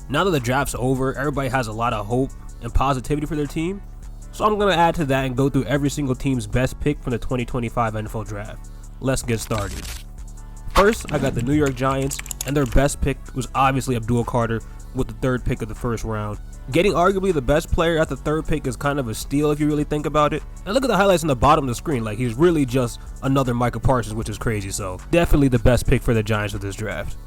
Now that the draft's over, everybody has a lot of hope and positivity for their team. So I'm going to add to that and go through every single team's best pick from the 2025 NFL Draft. Let's get started. First, I got the New York Giants, and their best pick was obviously Abdul Carter with the third pick of the first round. Getting arguably the best player at the third pick is kind of a steal if you really think about it. And look at the highlights on the bottom of the screen, like he's really just another Micah Parsons, which is crazy. So definitely the best pick for the Giants with this draft.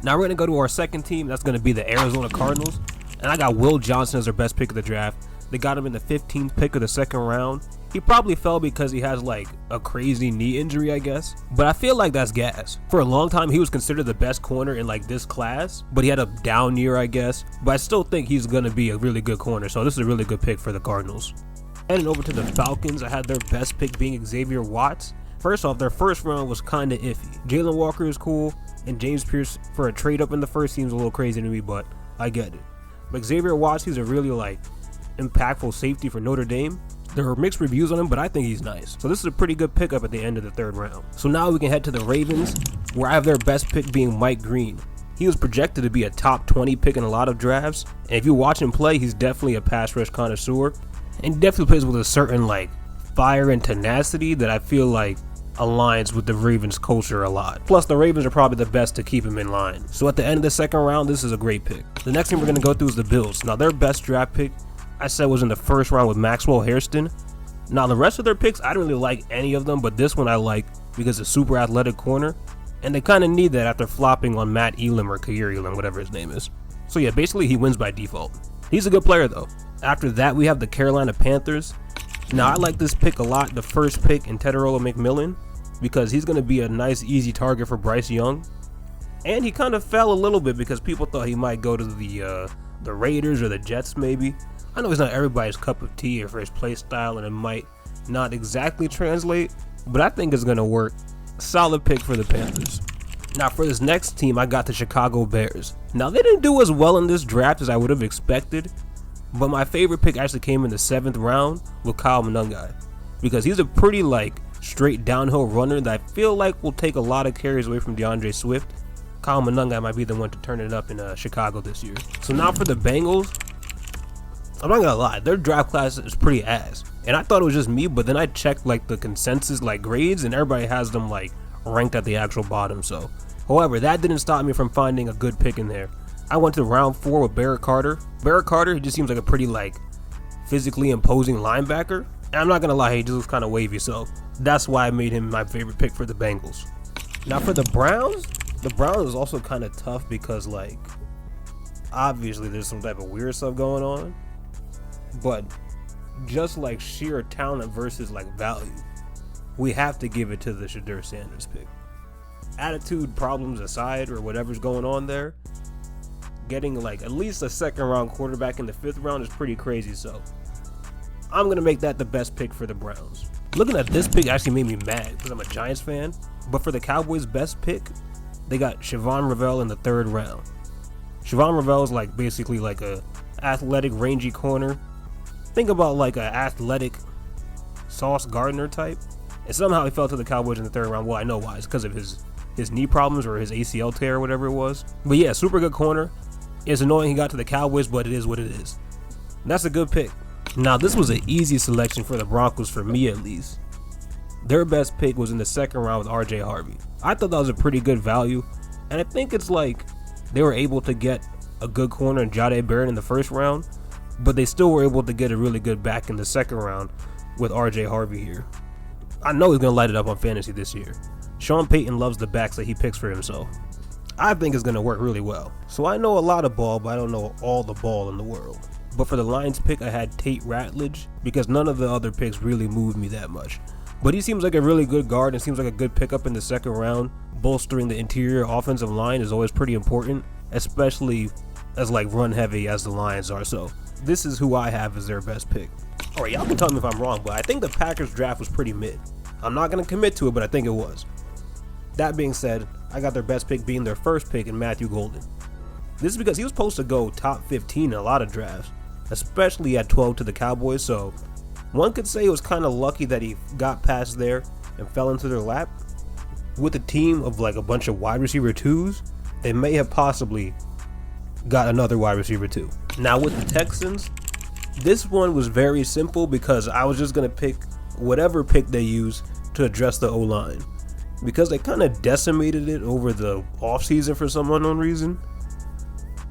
Now we're going to go to our second team. That's going to be the Arizona Cardinals. And I got Will Johnson as their best pick of the draft. They got him in the 15th pick of the second round. He probably fell because he has like a crazy knee injury, I guess. But I feel like that's gas. For a long time, he was considered the best corner in like this class, but he had a down year, I guess. But I still think he's going to be a really good corner. So this is a really good pick for the Cardinals. Heading over to the Falcons, I had their best pick being Xavier Watts. First off, their first round was kind of iffy. Jalen Walker is cool, and James Pierce for a trade up in the first seems a little crazy to me, but I get it. But Xavier Watts, he's a really like impactful safety for Notre Dame. There are mixed reviews on him, but I think he's nice. So this is a pretty good pickup at the end of the third round. So now we can head to the Ravens, where I have their best pick being Mike Green. He was projected to be a top 20 pick in a lot of drafts, and if you watch him play, he's definitely a pass rush connoisseur, and definitely plays with a certain like fire and tenacity that I feel like aligns with the Ravens culture a lot. Plus the Ravens are probably the best to keep him in line. So at the end of the second round, this is a great pick. The next thing we're going to go through is the Bills. Now their best draft pick I said was in the first round with Maxwell Hairston. Now the rest of their picks, I don't really like any of them, but this one I like because it's a super athletic corner, and they kind of need that after flopping on Matt Elam or Kair Elam, whatever his name is. So yeah, basically he wins by default. He's a good player though. After that, we have the Carolina Panthers. Now I like this pick a lot, the first pick in Teterola McMillan, because he's going to be a nice easy target for Bryce Young. And he kind of fell a little bit because people thought he might go to the Raiders or the Jets maybe. I know he's not everybody's cup of tea or for his play style, and it might not exactly translate, but I think it's going to work. Solid pick for the Panthers. Now for this next team, I got the Chicago Bears. Now they didn't do as well in this draft as I would have expected, but my favorite pick actually came in the 7th round with Kyle Monangai, because he's a pretty like straight downhill runner that I feel like will take a lot of carries away from DeAndre Swift. Kyle Monangai might be the one to turn it up in Chicago this year. So now for the Bengals, I'm not gonna lie, their draft class is pretty ass. And I thought it was just me, but then I checked like the consensus like grades, and everybody has them like ranked at the actual bottom. So, however, that didn't stop me from finding a good pick in there. I went to round 4 with Barrett Carter. Barrett Carter, he just seems like a pretty like physically imposing linebacker. And I'm not gonna lie, he just looks kind of wavy, so that's why I made him my favorite pick for the Bengals. Now for the Browns is also kind of tough because like obviously there's some type of weird stuff going on, but just like sheer talent versus like value, we have to give it to the SHEDEUR Sanders pick. Attitude problems aside or whatever's going on there, getting like at least a second round quarterback in the 5th round is pretty crazy, so I'm going to make that the best pick for the Browns. Looking at this pick actually made me mad because I'm a Giants fan, but for the Cowboys' best pick, they got Siobhan Revell in the 3rd round. Siobhan Revell is like basically like a athletic, rangy corner. Think about like a athletic Sauce Gardner type. And somehow he fell to the Cowboys in the 3rd round. Well, I know why. It's because of his knee problems or his ACL tear or whatever it was. But yeah, super good corner. It's annoying he got to the Cowboys, but it is what it is. And that's a good pick. Now, this was an easy selection for the Broncos, for me at least. Their best pick was in the 2nd round with RJ Harvey. I thought that was a pretty good value, and I think it's like they were able to get a good corner in Jahdae Barrett in the 1st round, but they still were able to get a really good back in the 2nd round with RJ Harvey here. I know he's going to light it up on fantasy this year. Sean Payton loves the backs that he picks for himself. I think it's going to work really well. So I know a lot of ball, but I don't know all the ball in the world. But for the Lions pick, I had Tate Ratledge because none of the other picks really moved me that much. But he seems like a really good guard and seems like a good pickup in the 2nd round. Bolstering the interior offensive line is always pretty important, especially as like run heavy as the Lions are. So this is who I have as their best pick. Alright, y'all can tell me if I'm wrong, but I think the Packers draft was pretty mid. I'm not going to commit to it, but I think it was. That being said, I got their best pick being their 1st pick in Matthew Golden. This is because he was supposed to go top 15 in a lot of drafts, especially at 12 to the Cowboys, so one could say it was kind of lucky that he got past there and fell into their lap. With a team of like a bunch of wide receiver 2s, they may have possibly got another wide receiver too. Now with the Texans, this one was very simple because I was just going to pick whatever pick they use to address the O-line. Because they kind of decimated it over the offseason for some unknown reason.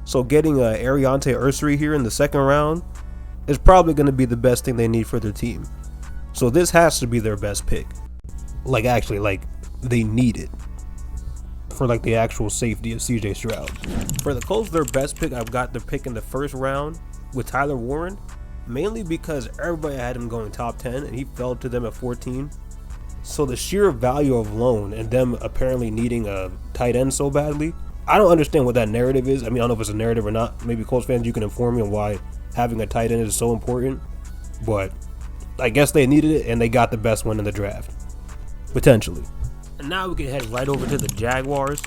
So getting Ariante Ursery here in the second round is probably going to be the best thing they need for their team. So this has to be their best pick. Like actually, like they need it. For like the actual safety of CJ Stroud. For the Colts, their best pick, I've got the pick in the first round with Tyler Warren. Mainly because everybody had him going top 10 and he fell to them at 14. So the sheer value of loan and them apparently needing a tight end so badly, I don't understand what that narrative is. I mean, I don't know if it's a narrative or not. Maybe Colts fans, you can inform me on why having a tight end is so important. But I guess they needed it and they got the best one in the draft. Potentially. And now we can head right over to the Jaguars,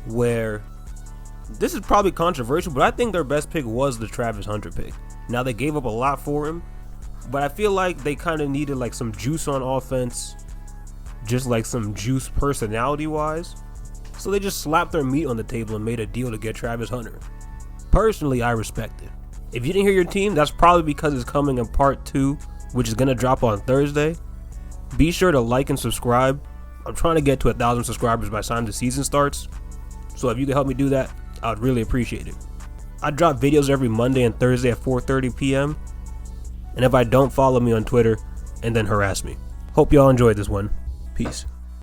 where this is probably controversial, but I think their best pick was the Travis Hunter pick. Now they gave up a lot for him, but I feel like they kind of needed like some juice on offense, just like some juice personality wise. So they just slapped their meat on the table and made a deal to get Travis Hunter. Personally, I respect it. If you didn't hear your team, that's probably because it's coming in part 2, which is going to drop on Thursday. Be sure to like and subscribe. I'm trying to get to 1,000 subscribers by the time the season starts. So if you can help me do that, I would really appreciate it. I drop videos every Monday and Thursday at 4:30 p.m. And if I don't, follow me on Twitter and then harass me. Hope y'all enjoyed this one. Peace.